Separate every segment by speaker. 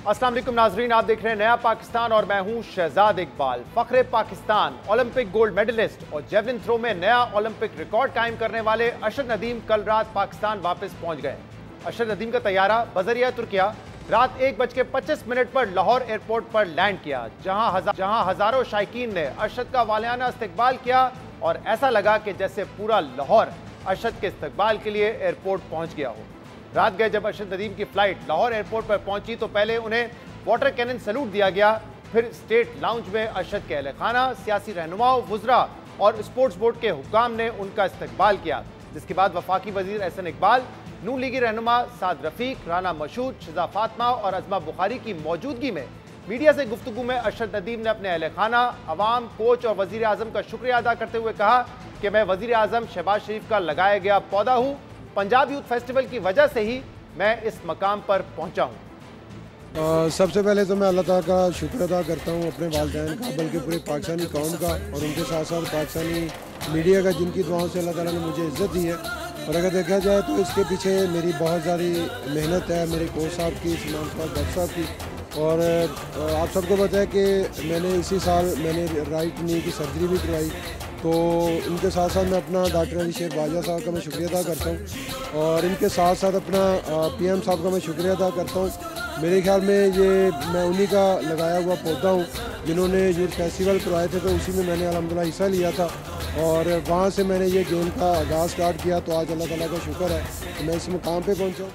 Speaker 1: अस्सलाम वालेकुम नाजरीन, आप देख रहे हैं नया पाकिस्तान और मैं हूं शहजाद इकबाल। फख्रे पाकिस्तान, ओलंपिक गोल्ड मेडलिस्ट और जेवलिन थ्रो में नया ओलंपिक रिकॉर्ड कायम करने वाले अरशद नदीम कल रात पाकिस्तान वापस पहुंच गए। अरशद नदीम का तैयारा बजरिया तुर्किया रात 1:25 पर लाहौर एयरपोर्ट पर लैंड किया, जहां हजारों शायकीन ने अरशद का वालियाना इस्तकबाल किया और ऐसा लगा कि जैसे पूरा लाहौर अरशद के इस्तकबाल के लिए एयरपोर्ट पहुंच गया हो। रात गए जब अरशद नदीम की फ्लाइट लाहौर एयरपोर्ट पर पहुंची तो पहले उन्हें वाटर कैनन सैल्यूट दिया गया, फिर स्टेट लाउंज में अरशद के अहले खाना, सियासी रहनुमाओं, वुज़रा और स्पोर्ट्स बोर्ड के हुक्काम ने उनका इस्तकबाल किया, जिसके बाद वफाकी वजीर एहसन इकबाल, नून लीगी रहनुमा साद रफीक, राना मशहूद, शिजा फातिमा और अजमा बुखारी की मौजूदगी में मीडिया से गुफ्तगू में अरशद नदीम ने अपने अहले खाना, अवाम, कोच और वजीर आजम का शुक्रिया अदा करते हुए कहा कि मैं वजीर आजम शहबाज शरीफ का लगाया गया पौधा हूँ। पंजाब यूथ फेस्टिवल की वजह से ही मैं इस मकाम पर पहुंचा हूं।
Speaker 2: सबसे पहले तो मैं अल्लाह ताला का शुक्र अदा करता हूं, अपने वालिदैन का, बल्कि पूरे पाकिस्तानी कौम का और उनके साथ साथ पाकिस्तानी मीडिया का, जिनकी दुआओं से अल्लाह ताला ने मुझे इज़्ज़त दी है। और अगर देखा जाए तो इसके पीछे मेरी बहुत सारी मेहनत है, मेरे कोच साहब की, सलमान डॉक्टर साहब की। और आप सबको पता है कि मैंने इसी साल राइट नी की सर्जरी भी करवाई, तो इनके साथ साथ मैं अपना डॉक्टर अली शेर बाजा साहब का मैं शुक्रिया अदा करता हूँ और इनके साथ साथ अपना पीएम साहब का मैं शुक्रिया अदा करता हूँ। मेरे ख्याल में ये मैं उन्हीं का लगाया हुआ पौधा हूँ जिन्होंने यूथ फेस्टिवल करवाए थे, तो उसी में मैंने अल्हम्दुलिल्लाह हिस्सा लिया था और वहाँ से मैंने ये गेम का आगाज़ स्टार्ट किया। तो आज अल्लाह ताला का शुक्र है कि मैं इस मुकाम पर पहुँचा हूँ।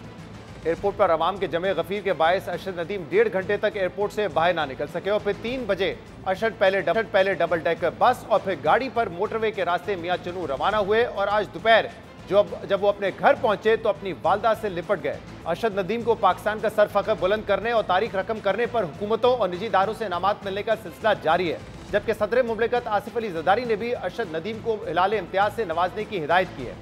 Speaker 1: एयरपोर्ट पर अवाम के जमे गफीर के बायस अरशद नदीम 1.5 घंटे तक एयरपोर्ट से बाहर ना निकल सके और फिर 3 बजे अरशद पहले डबल डेकर बस और फिर गाड़ी पर मोटरवे के रास्ते मियां चनू रवाना हुए और आज दोपहर जब वो अपने घर पहुंचे तो अपनी वालदा से लिपट गए। अरशद नदीम को पाकिस्तान का सर फख्र बुलंद करने और तारीख रकम करने पर हुकूमतों और निजी इदारों से इनामात मिलने का सिलसिला जारी है, जबकि सदर मुमलिकत आसिफ अली जरदारी ने भी अरशद नदीम को हिलाल इम्तियाज से नवाजने की हिदायत की है।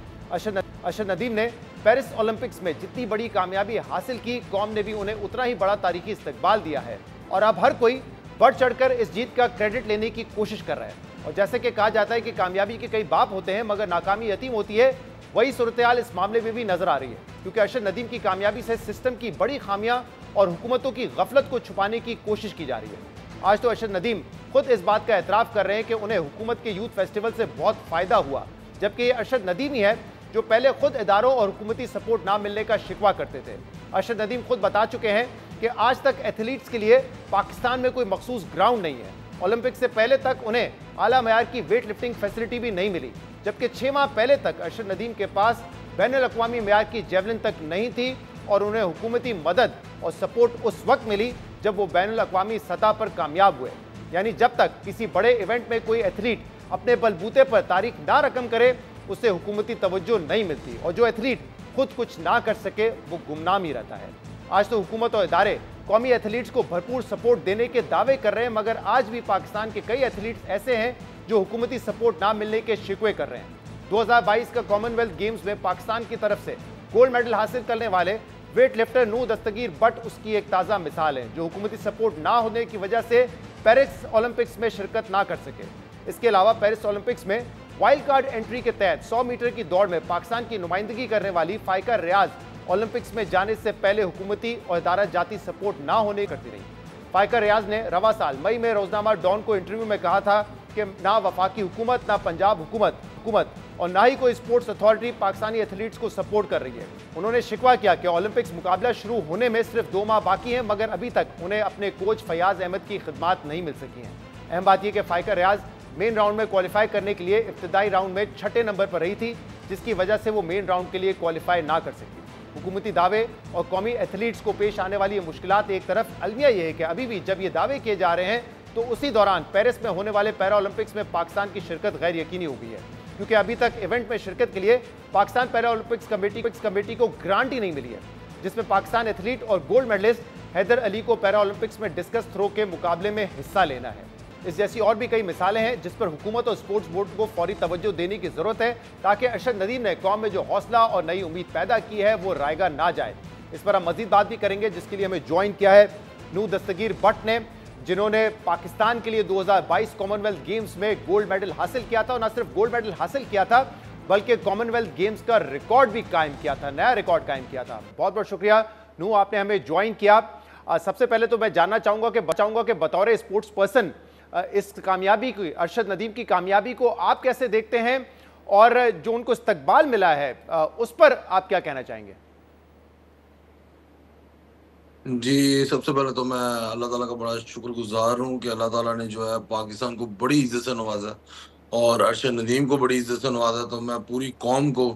Speaker 1: अरशद नदीम ने पेरिस ओलंपिक्स में जितनी बड़ी कामयाबी हासिल की, कौम ने भी उन्हें उतना ही बड़ा तारीखी इस्तकबाल दिया है और अब हर कोई बढ़ चढ़कर इस जीत का क्रेडिट लेने की कोशिश कर रहा है। और जैसे कि कहा जाता है कि कामयाबी के कई बाप होते हैं मगर नाकामी यतीम होती है, वही सूरत-ए-हाल इस मामले में भी नजर आ रही है, क्योंकि अरशद नदीम की कामयाबी से सिस्टम की बड़ी खामियां और हुकूमतों की गफलत को छुपाने की कोशिश की जा रही है। आज तो अरशद नदीम खुद इस बात का एतराफ़ कर रहे हैं कि उन्हें हुकूमत के यूथ फेस्टिवल से बहुत फ़ायदा हुआ, जबकि ये अरशद नदीम ही है जो पहले खुद इदारों और हुकूमती सपोर्ट ना मिलने का शिकवा करते थे। अरशद नदीम खुद बता चुके हैं कि आज तक एथलीट्स के लिए पाकिस्तान में कोई मखसूस ग्राउंड नहीं है। ओलंपिक से पहले तक उन्हें आला मयार की वेट लिफ्टिंग फैसिलिटी भी नहीं मिली, जबकि 6 माह पहले तक अरशद नदीम के पास बैनुल अक़वामी मयार की जेवलिन तक नहीं थी और उन्हें हुकूमती मदद और सपोर्ट उस वक्त मिली जब वो बैनुल अक़वामी सतह पर कामयाब हुए। यानी जब तक किसी बड़े इवेंट में कोई एथलीट अपने बलबूते पर तारीख ना रकम करे, उसे हुकूमती तवज्जो नहीं मिलती और जो एथलीट खुद कुछ ना कर सके वो गुमनाम ही रहता है। आज तो हुकूमत और इदारे कौमी एथलीट्स को भरपूर सपोर्ट देने के दावे कर रहे हैं, मगर आज भी पाकिस्तान के कई एथलीट्स ऐसे हैं जो हुकूमती सपोर्ट ना मिलने के शिकवे कर रहे हैं। 2022 का कॉमनवेल्थ गेम्स में पाकिस्तान की तरफ से गोल्ड मेडल हासिल करने वाले वेट लिफ्टर नूर दस्तगीर बट उसकी एक ताज़ा मिसाल है, जो हुकूमती सपोर्ट ना होने की वजह से पेरिस ओलंपिक्स में शिरकत ना कर सके। इसके अलावा पेरिस ओलंपिक्स में वाइल्ड कार्ड एंट्री के तहत 100 मीटर की दौड़ में पाकिस्तान की नुमाइंदगी करने वाली फाइका रियाज ओलंपिक्स में जाने से पहले हुकूमती और इदारा जाती सपोर्ट ना होने करती रही। फाइका रियाज ने रवा साल मई में रोजनामा डॉन को इंटरव्यू में कहा था कि ना वफाकी हुकूमत, ना पंजाब हुकूमत और ना ही कोई स्पोर्ट्स अथॉरिटी पाकिस्तानी एथलीट्स को सपोर्ट कर रही है। उन्होंने शिकवा किया कि ओलंपिक्स मुकाबला शुरू होने में सिर्फ 2 माह बाकी हैं, मगर अभी तक उन्हें अपने कोच फयाज अहमद की खिदमात नहीं मिल सकी हैं। अहम बात यह कि फाइका रियाज मेन राउंड में क्वालिफाई करने के लिए इब्तदाई राउंड में 6ठे नंबर पर रही थी, जिसकी वजह से वो मेन राउंड के लिए क्वालिफाई ना कर सकी। हुकूमती दावे और कौमी एथलीट्स को पेश आने वाली ये मुश्किलात एक तरफ, अलमिया ये है कि अभी भी जब ये दावे किए जा रहे हैं तो उसी दौरान पेरिस में होने वाले पैरा ओलंपिक्स में पाकिस्तान की शिरकत गैर यकीनी हो गई है, क्योंकि अभी तक इवेंट में शिरकत के लिए पाकिस्तान पैरा ओलंपिक्स कमेटी को ग्रांट ही नहीं मिली है, जिसमें पाकिस्तान एथलीट और गोल्ड मेडलिस्ट हैदर अली को पैरा ओलंपिक्स में डिस्कस थ्रो के मुकाबले में हिस्सा लेना है। इस जैसी और भी कई मिसालें हैं जिस पर हुकूमत और स्पोर्ट्स बोर्ड को फौरी तवज्जो देने की जरूरत है, ताकि अरशद नदीम ने कौम में जो हौसला और नई उम्मीद पैदा की है वो रायगा ना जाए। इस पर हम मजीद बात भी करेंगे, जिसके लिए हमें ज्वाइन किया है नूर दस्तगीर बट ने, जिन्होंने पाकिस्तान के लिए 2022 कॉमनवेल्थ गेम्स में गोल्ड मेडल हासिल किया था और न सिर्फ गोल्ड मेडल हासिल किया था बल्कि कॉमनवेल्थ गेम्स का रिकॉर्ड भी कायम किया था, नया रिकॉर्ड कायम किया था। बहुत बहुत शुक्रिया नू, आपने हमें ज्वाइन किया। सबसे पहले तो मैं जानना चाहूंगा कि बतौर स्पोर्ट्स पर्सन इस कामयाबी की, अरशद नदीम की कामयाबी को आप कैसे देखते हैं और जो उनको इस्तकबाल मिला है उस पर आप क्या कहना चाहेंगे?
Speaker 3: जी, सबसे पहले तो मैं अल्लाह ताला का बड़ा शुक्रगुज़ार हूँ कि अल्लाह ताला ने जो है पाकिस्तान को बड़ी इज़्ज़त से नवाज़ा और अरशद नदीम को बड़ी इज़्ज़त से नवाज़ा। तो मैं पूरी कौम को,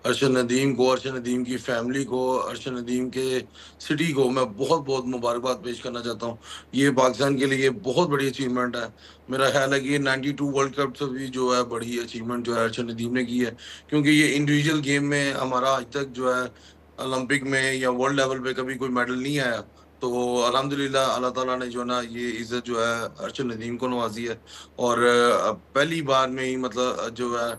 Speaker 3: अरशद नदीम को, अरशद नदीम की फैमिली को, अरशद नदीम के सिटी को मैं बहुत-बहुत मुबारकबाद पेश करना चाहता हूँ। ये पाकिस्तान के लिए बहुत बड़ी अचीवमेंट है। मेरा ख़्याल है कि ये 92 वर्ल्ड कप से भी जो है बड़ी अचीवमेंट जो है अरशद नदीम ने की है। क्योंकि ये इंडिविजुअल गेम में हमारा आज तक जो है ओलंपिक में या वर्ल्ड लेवल पे कभी कोई मेडल नहीं आया। तो अल्हम्दुलिल्लाह अल्लाह ताला ने जो है ना ये इज़्ज़त जो है अर्शद नदीम को नवाज़ी है और पहली बार में ही मतलब जो है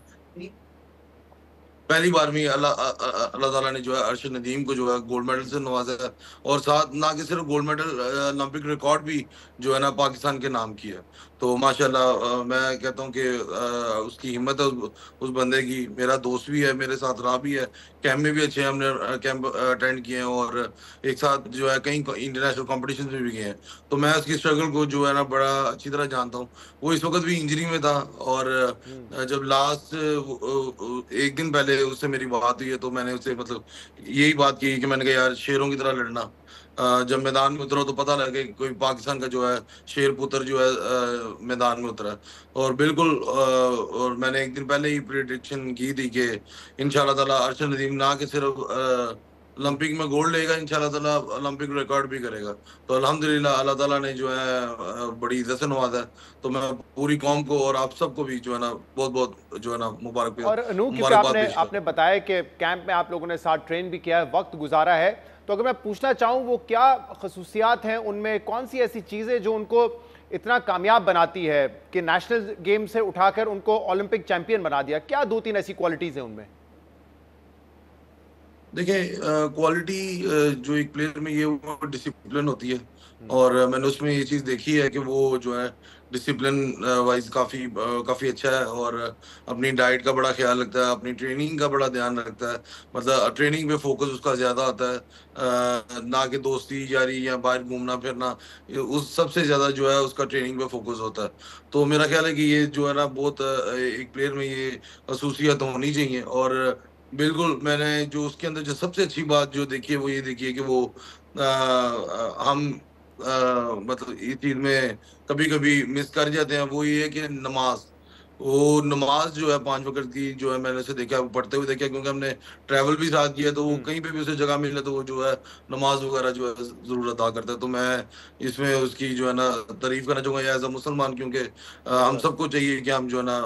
Speaker 3: पहली बार में ही अल्लाह ताला ने जो है अरशद नदीम को जो है गोल्ड मेडल से नवाजा है और साथ ना कि सिर्फ गोल्ड मेडल ओलंपिक रिकॉर्ड भी जो है ना पाकिस्तान के नाम की है। तो माशाल्लाह मैं कहता हूँ कि उसकी हिम्मत है उस बंदे की। मेरा दोस्त भी है, मेरे साथ रहा भी है, कैंप में भी अच्छे हमने कैंप अटेंड किए हैं और एक साथ जो है कई इंटरनेशनल कॉम्पिटिशन में भी गए हैं। तो मैं उसकी स्ट्रगल को जो है ना बड़ा अच्छी तरह जानता हूँ। वो इस वक्त भी इंजरी में था और जब लास्ट एक दिन पहले उससे मेरी बात हुई है तो मैंने उससे मतलब यही बात की कि मैंने कहा यार शेरों की तरह लड़ना। जब मैदान में उतरो तो पता लगा कि कोई पाकिस्तान का जो है शेर पुत्र जो है मैदान में उतरा है। और बिल्कुल और मैंने एक दिन पहले ही प्रेडिक्शन की थी कि इंशाल्लाह ताला अरशद नदीम ना कि सिर्फ ओलंपिक में गोल्ड लेगा, इंशाल्लाह ताला ओलंपिक रिकॉर्ड भी करेगा। तो अल्हम्दुलिल्लाह अल्लाह ताला ने जो है बड़ी इज्जत से नवाजा है। तो मैं पूरी कौम को और आप सबको भी जो है ना बहुत-बहुत जो है ना
Speaker 1: और अनू, क्योंकि
Speaker 3: मुबारकबाद
Speaker 1: आपने
Speaker 3: पेश
Speaker 1: आपने बताया कि कैंप में आप लोगों ने साथ ट्रेन भी किया है, वक्त गुजारा है, तो अगर मैं पूछना चाहूँ वो क्या खसूसियात हैं, उनमें कौन सी ऐसी चीज़ें जो उनको इतना कामयाब बनाती है कि नेशनल गेम से उठाकर उनको ओलंपिक चैंपियन बना दिया? क्या दो तीन ऐसी क्वालिटीज़ हैं उनमें?
Speaker 3: देखिए क्वालिटी जो एक प्लेयर में ये वो डिसिप्लिन होती है और मैंने उसमें ये चीज देखी है कि वो जो है डिसिप्लिन वाइज काफी अच्छा है और अपनी डाइट का बड़ा ख्याल रखता है, अपनी ट्रेनिंग का बड़ा ध्यान रखता है। मतलब ट्रेनिंग पे फोकस उसका ज्यादा आता है, ना कि दोस्ती यारी या बाहर घूमना फिरना। उस सबसे ज्यादा जो है उसका ट्रेनिंग पे फोकस होता है। तो मेरा ख्याल है कि ये जो है ना बहुत एक प्लेयर में ये खसूसियत होनी चाहिए। और बिल्कुल, मैंने जो उसके अंदर जो सबसे अच्छी बात जो देखी है वो ये देखी है कि वो हम मतलब इस चीज में कभी-कभी मिस कर जाते हैं, वो ये है कि नमाज़। वो नमाज़ जो है 5 वक़्त की जो है मैंने उसे देखा, वो पढ़ते हुए देखा क्योंकि हमने ट्रैवल भी साथ किया। तो वो कहीं पे भी उसे जगह मिले तो वो जो है नमाज़ वग़ैरह जो है ज़रूर अदा करता है। तो मैं इसमें उसकी जो है ना तारीफ़ करना चाहूँगा एज़ अ मुसलमान, क्योंकि हम सबको चाहिए कि हम जो है ना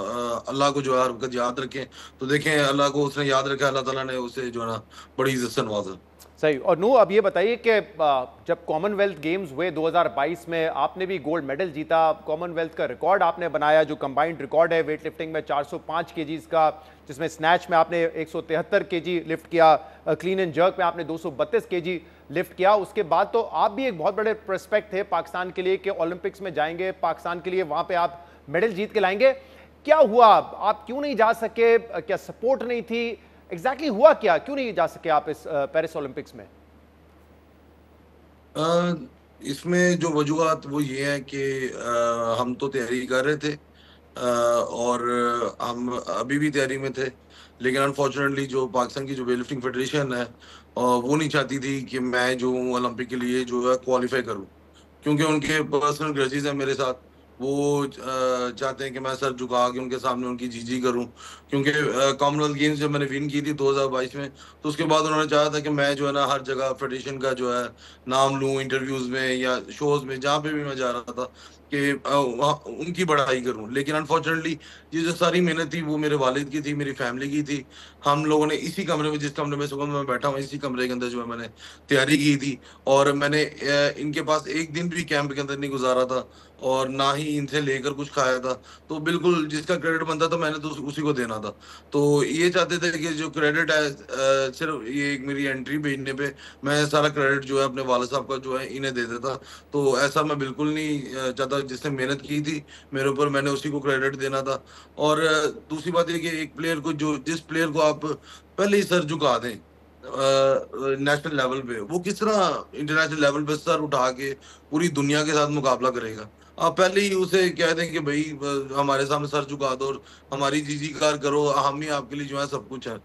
Speaker 3: अल्लाह को जो है हर वक़्त याद रखें। तो देखें अल्लाह को उसने याद रखा, अल्लाह ताला ने उसे जो है ना बड़ी इज़्ज़त से नवाज़ा।
Speaker 1: सही। और नू, अब ये बताइए कि जब कॉमनवेल्थ गेम्स हुए 2022 में, आपने भी गोल्ड मेडल जीता, कॉमनवेल्थ का रिकॉर्ड आपने बनाया जो कंबाइंड रिकॉर्ड है वेट लिफ्टिंग में 405 केजीज का, जिसमें स्नैच में आपने 173 केजी लिफ्ट किया, क्लीन एंड जर्क में आपने 232 केजी लिफ्ट किया। उसके बाद तो आप भी एक बहुत बड़े प्रोस्पेक्ट थे पाकिस्तान के लिए कि ओलंपिक्स में जाएंगे, पाकिस्तान के लिए वहाँ पे आप मेडल जीत के लाएंगे। क्या हुआ, आप क्यों नहीं जा सके? क्या सपोर्ट नहीं थी? एग्जैक्टली हुआ क्या, क्यों नहीं जा सके आप इस पेरिस ओलंपिक्स में?
Speaker 3: इसमें जो वजूहत वो ये है कि हम तो तैयारी कर रहे थे और हम अभी भी तैयारी में थे। लेकिन अनफॉर्चुनेटली जो पाकिस्तान की जो वेट लिफ्टिंग फेडरेशन है वो नहीं चाहती थी कि मैं जो हूँ ओलंपिक के लिए जो है क्वालिफाई करूँ, क्योंकि उनके पर्सनल ग्रजेस हैं मेरे साथ। वो चाहते हैं कि मैं सर झुका के उनके सामने उनकी जी करूं, क्योंकि कॉमनवेल्थ गेम्स जब मैंने विन की थी 2022 में, तो उसके बाद उन्होंने चाहा था कि मैं जो है ना हर जगह फेडरेशन का जो है नाम लूं, इंटरव्यूज में या शोज में जहाँ पे भी मैं जा रहा था कि उनकी बढ़ाई करूं। लेकिन अनफॉर्चुनेटली ये जो सारी मेहनत थी वो मेरे वालिद की थी, मेरी फैमिली की थी। हम लोगों ने इसी कमरे में, जिस कमरे में सुबह मैं बैठा हूँ, इसी कमरे के अंदर जो है मैंने तैयारी की थी। और मैंने इनके पास एक दिन भी कैंप के अंदर नहीं गुजारा था और ना ही इनसे लेकर कुछ खाया था। तो बिल्कुल जिसका क्रेडिट बनता था मैंने तो उसी को देना था। तो ये चाहते थे कि जो क्रेडिट है सिर्फ ये एक मेरी एंट्री भेजने पे मैं सारा क्रेडिट जो है अपने वालिद साहब का जो है इन्हें दे देता। तो ऐसा मैं बिल्कुल नहीं चाहता। जिसने मेहनत की थी मेरे ऊपर, मैंने उसी को क्रेडिट देना था। और दूसरी बात ये कि एक प्लेयर को, जो जिस प्लेयर को आप पहले ही सर झुका दें, नेशनल लेवल पे, वो किस तरह इंटरनेशनल लेवल पे सर उठा के पूरी दुनिया के साथ मुकाबला करेगा? आप पहले ही उसे कह दें कि भाई हमारे सामने सर झुका दो और हमारी जी कार करो, हम ही आपके लिए जो है सब कुछ है।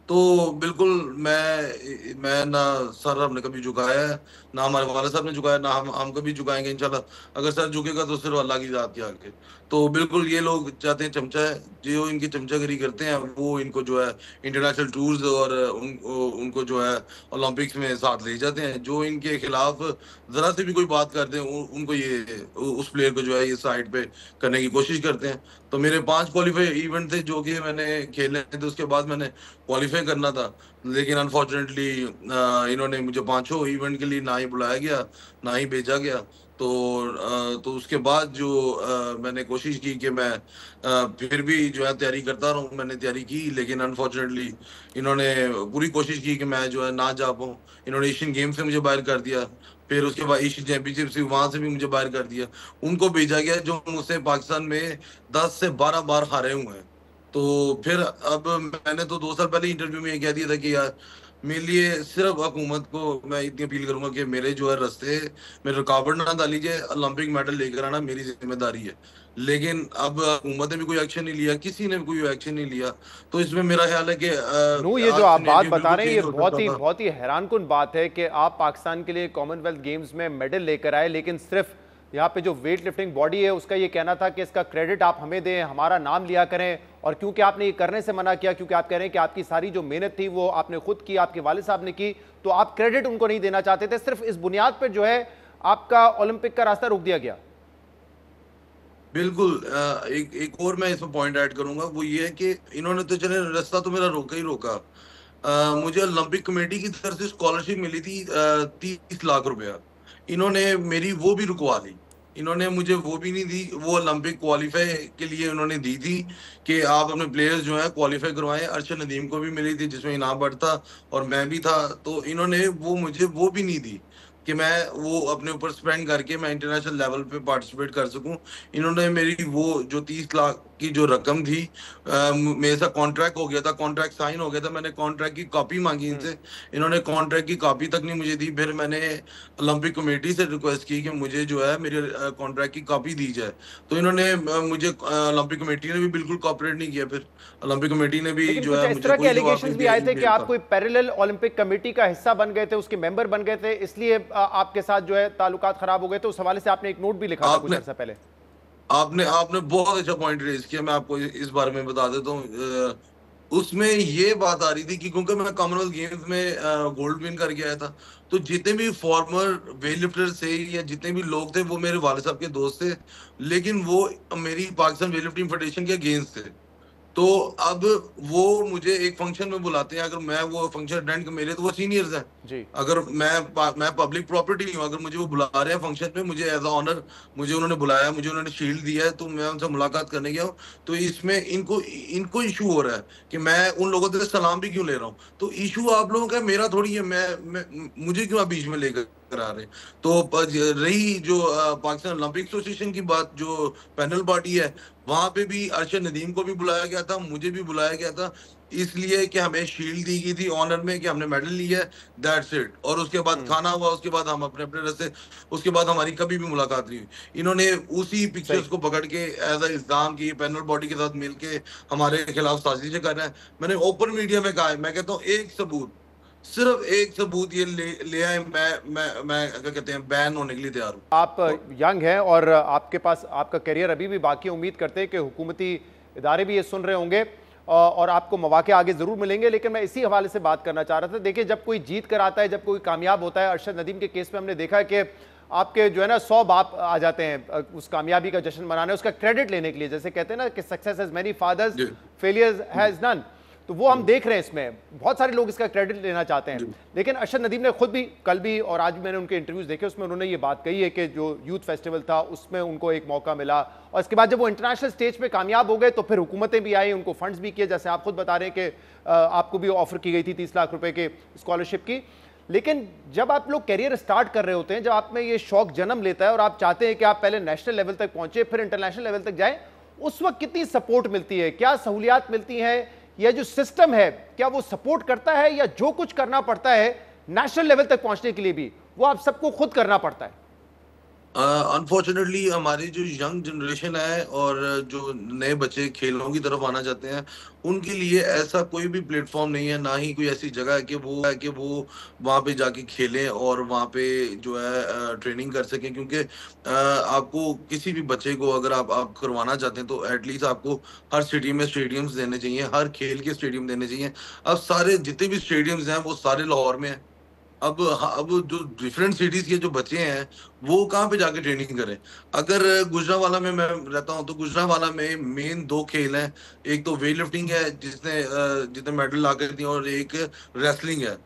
Speaker 3: तो बिल्कुल मैं ना सर हमने कभी झुकाया है, ना हमारे वाले साहब ने झुकाया, ना हम कभी झुकाएंगे इंशाल्लाह। अगर सर झुकेगा तो सिर्फ अल्लाह की जात के आगे। तो बिल्कुल ये लोग चाहते हैं चमचा है, जो इनकी चमचागिरी करते हैं वो इनको जो है इंटरनेशनल टूर्स और उनको जो है ओलंपिक्स में साथ ले जाते हैं। जो इनके खिलाफ जरा से भी कोई बात करते हैं उनको ये उस प्लेयर को जो है ये साइड पे करने की कोशिश करते हैं। तो मेरे 5 क्वालिफाई इवेंट थे जो कि मैंने खेले थे, उसके बाद मैंने क्वालिफाई करना था, लेकिन अनफॉर्चुनेटली इन्होंने मुझे 5 इवेंट के लिए ना ही बुलाया गया, ना ही भेजा गया। तो उसके बाद जो मैंने कोशिश की कि मैं फिर भी जो है तैयारी करता रहूं, मैंने तैयारी की, लेकिन अनफॉर्चुनेटली इन्होंने पूरी कोशिश की कि मैं जो है ना जा पाऊं। इन्होंने एशियन गेम से मुझे बाहर कर दिया, फिर उसके बाद एशियन चैंपियनशिप से वहां से भी मुझे बाहर कर दिया। उनको भेजा गया जो मुझसे पाकिस्तान में 10 से 12 बार हारे हुए हैं। तो फिर अब मैंने तो 2 साल पहले इंटरव्यू में ये कह दिया था कि यार मेरे लिए सिर्फ हुकूमत को मैं इतनी अपील करूंगा कि मेरे जो है रास्ते में रुकावट ना डालीजिए, ओलंपिक मेडल लेकर आना मेरी जिम्मेदारी है। लेकिन अब हुकूमत ने भी कोई एक्शन नहीं लिया, किसी ने भी कोई एक्शन नहीं लिया। तो इसमें मेरा ख्याल है कि
Speaker 1: नू, ये जो
Speaker 3: आज
Speaker 1: आप बात
Speaker 3: सिनेरियो
Speaker 1: बता
Speaker 3: बिल्कुल
Speaker 1: रहे हैं ये
Speaker 3: चेंज हो सकता था।
Speaker 1: बहुत ही हैरानकुन बात है कि आप पाकिस्तान के लिए कॉमनवेल्थ गेम्स में मेडल लेकर आए, लेकिन सिर्फ यहाँ पे जो वेट लिफ्टिंग बॉडी है उसका ये कहना था कि इसका क्रेडिट आप हमें दें, हमारा नाम लिया करें। और क्योंकि आपने ये करने से मना किया, क्योंकि आप कह रहे हैं कि आपकी सारी जो मेहनत थी वो आपने खुद की, आपके वालिद साहब ने की, तो आप क्रेडिट उनको नहीं देना चाहते थे। सिर्फ इस बुनियाद पर जो है आपका ओलंपिक का रास्ता रोक दिया गया।
Speaker 3: बिल्कुल। एक और मैं इसमें पॉइंट ऐड करूंगा, वो ये है कि इन्होंने तो चले रास्ता तो मेरा रोका ही रोका। मुझे ओलंपिक कमेटी की तरफ से स्कॉलरशिप मिली थी 30 लाख रुपया, इन्होंने मेरी वो भी रुकवा दी। इन्होंने मुझे वो भी नहीं दी, वो ओलंपिक क्वालिफाई के लिए उन्होंने दी थी कि आप अपने प्लेयर्स जो है क्वालिफाई करवाएं। अरशद नदीम को भी मिली थी जिसमें इनाम बढ़ता और मैं भी था, तो इन्होंने वो मुझे वो भी नहीं दी कि मैं वो अपने ऊपर स्पेंड करके मैं इंटरनेशनल लेवल पे पार्टिसिपेट कर सकूं। इन्होंने मेरी वो जो 30 लाख की जो रकम थी, मेरे साथ कॉन्ट्रैक्ट हो गया था, कॉन्ट्रैक्ट साइन हो गया था, मैंने कॉन्ट्रैक्ट की कॉपी मांगी इनसे, इन्होंने कॉन्ट्रैक्ट की कॉपी तक नहीं मुझे दी। फिर मैंने ओलंपिक कमेटी से रिक्वेस्ट की कि मुझे जो है मेरे कॉन्ट्रैक्ट की कॉपी दी जाए। तो इन्होंने मुझे ओलंपिक कमेटी ने भी बिल्कुल कॉपरेट नहीं किया। फिर ओलंपिक कमेटी ने भी
Speaker 1: लेकिन
Speaker 3: जो
Speaker 1: कुछ
Speaker 3: है
Speaker 1: इस
Speaker 3: मुझे
Speaker 1: तरह के
Speaker 3: कोई जवाब
Speaker 1: एलिगेशंस
Speaker 3: नहीं
Speaker 1: भी
Speaker 3: दिया
Speaker 1: आए थे कि
Speaker 3: ईमेल
Speaker 1: आप
Speaker 3: का।
Speaker 1: कोई पैरेलल ओलंपिक कमेटी का हिस्सा बन गए थे, उसके मेंबर बन गए थे, इसलिए आपके साथ जो है ताल्लुकात खराब हो गए थे। उस हवाले से आपने एक नोट भी लिखा था कुछ
Speaker 3: आपने
Speaker 1: अर्सा पहले।
Speaker 3: आपने आपने बहुत अच्छा पॉइंट रेज किया, मैं आपको इस बारे में बता देता हूँ। उसमें ये बात आ रही थी कि क्योंकि मैं कॉमनवेल्थ गेम्स में गोल्ड विन करके आया था, तो जितने भी फॉर्मर वेट लिफ्टर थे या जितने भी लोग थे वो मेरे वाले साहब के दोस्त थे, लेकिन वो मेरी पाकिस्तान वेट लिफ्टिंग फेडरेशन के अगेंस्ट थे। तो अब वो मुझे एक फंक्शन में बुलाते हैं, अगर मैं वो फंक्शन अटेंड कर, मेरे तो वो सीनियर्स हैं,
Speaker 1: जी।
Speaker 3: अगर मैं पब्लिक प्रॉपर्टी हूँ, अगर मुझे वो बुला रहे हैं फंक्शन में, मुझे एज अ ऑनर मुझे उन्होंने बुलाया, मुझे उन्होंने शील्ड दिया है, तो मैं उनसे मुलाकात करने गया हूँ। तो इसमें इनको इनको इशू हो रहा है कि मैं उन लोगों से सलाम भी क्यों ले रहा हूँ। तो इशू आप लोगों का, मेरा थोड़ी है, मुझे क्यों आप बीच में लेकर करा रहे हैं। तो रही जो पाकिस्तान ओलंपिक एसोसिएशन की बात, जो पैनल पार्टी है, वहां पे भी अरशद नदीम को भी बुलाया गया था, मुझे भी बुलाया गया था, इसलिए कि हमें शील्ड दी गई थी ऑनर में कि हमने मेडल लिया है, दैट्स इट। और उसके बाद खाना हुआ, उसके बाद हम अपने अपने रास्ते, उसके बाद हमारी कभी भी मुलाकात नहीं हुई। इन्होंने उसी पिक्चर्स
Speaker 1: सही।
Speaker 3: को पकड़ के एज अ इल्जाम की पैनल बॉडी के साथ मिलके हमारे खिलाफ साजिशें कर रहे हैं। मैंने ओपन मीडिया में कहा है, मैं कहता हूँ एक सबूत, सिर्फ एक सबूत ये ले आए, मैं क्या कहते हैं बैन होने के लिए तैयार हूँ।
Speaker 1: आप यंग हैं और आपके पास आपका करियर अभी भी बाकी है। उम्मीद करते हैं कि हुकूमती इदारे भी ये सुन रहे होंगे और आपको मौके आगे ज़रूर मिलेंगे। लेकिन मैं इसी हवाले से बात करना चाह रहा था। देखिए, जब कोई जीत कर आता है, जब कोई कामयाब होता है, अरशद नदीम के केस में हमने देखा है कि आपके जो है ना 100 बाप आ जाते हैं उस कामयाबी का जश्न मनाने, उसका क्रेडिट लेने के लिए। जैसे कहते हैं ना कि success has many fathers, failures has none. तो वो हम देख रहे हैं, इसमें बहुत सारे लोग इसका क्रेडिट लेना चाहते हैं। लेकिन अरशद नदीम ने खुद भी, कल भी और आज भी मैंने उनके इंटरव्यूज देखे, उसमें उन्होंने ये बात कही है कि जो यूथ फेस्टिवल था उसमें उनको एक मौका मिला, और इसके बाद जब वो इंटरनेशनल स्टेज पे कामयाब हो गए तो फिर हुकूमतें भी आई, उनको फंड्स भी किए, जैसे आप खुद बता रहे हैं कि आपको भी ऑफर की गई थी 30 लाख रुपए के स्कॉलरशिप की। लेकिन जब आप लोग करियर स्टार्ट कर रहे होते हैं, जब आप में ये शौक जन्म लेता है और आप चाहते हैं कि आप पहले नेशनल लेवल तक पहुंचे फिर इंटरनेशनल लेवल तक जाएं, उस वक्त कितनी सपोर्ट मिलती है, क्या सहूलियात मिलती हैं, यह जो सिस्टम है क्या वो सपोर्ट करता है, या जो कुछ करना पड़ता है नेशनल लेवल तक पहुंचने के लिए भी वो आप सबको खुद करना पड़ता है?
Speaker 3: अनफॉर्चुनेटली हमारी जो यंग जनरेशन है और जो नए बच्चे खेलों की तरफ आना चाहते हैं, उनके लिए ऐसा कोई भी प्लेटफॉर्म नहीं है, ना ही कोई ऐसी जगह है कि वो वहाँ पे जाके खेलें और वहाँ पे जो है ट्रेनिंग कर सकें। क्योंकि आपको किसी भी बच्चे को अगर आप करवाना चाहते हैं तो एटलीस्ट आपको हर सिटी में स्टेडियम्स देने चाहिए, हर खेल के स्टेडियम देने चाहिए। अब सारे जितने भी स्टेडियम्स हैं वो सारे लाहौर में हैं। अब जो डिफरेंट सिटीज के जो बच्चे हैं वो कहाँ पे जाके ट्रेनिंग करें? अगर गुजरांवाला में मैं रहता हूँ तो गुजरांवाला में मेन दो खेल हैं। एक तो वेट लिफ्टिंग है जितने मेडल ला कर दिए, और एक रेसलिंग है।